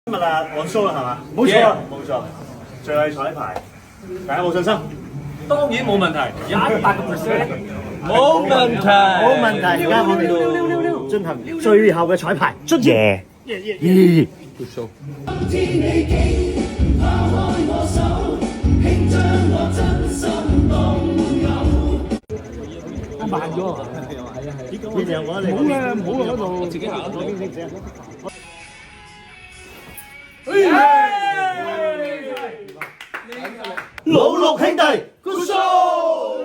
今日啊，我 show 啦，係嘛？冇錯啊冇錯。最後彩排，大家有冇信心？當然冇問題，100%冇問題，冇問題。而家我哋進行最後嘅彩排，出耶！耶！慢咗啊！然後我哋唔好啦，唔好喺度，自己行咗先。老六兄弟 ，Good show！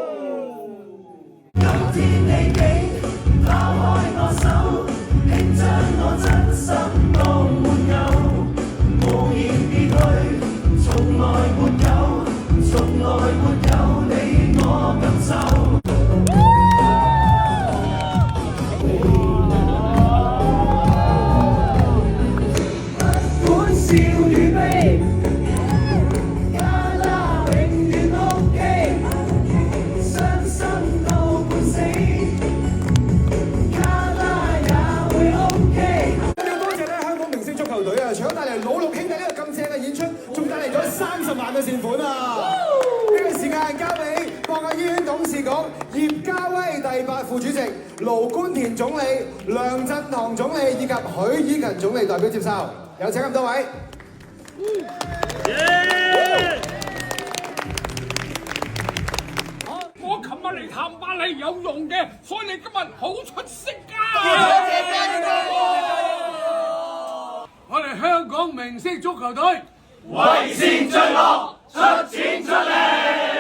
笑與悲，卡拉永遠 OK， 傷心到半死，卡拉也會 OK。要多謝咧香港明星足球隊啊，除咗帶嚟老六兄弟呢個咁正嘅演出，仲帶嚟咗30萬嘅善款啊！呢個時間交俾博愛醫院董事局葉家威第8副主席、盧冠田總理、梁振堂總理以及許依勤總理代表接受。有請咁多位。我琴日嚟探班係有用嘅，所以你今日好出色㗎！我哋香港明星足球隊為善盡樂，出錢出力。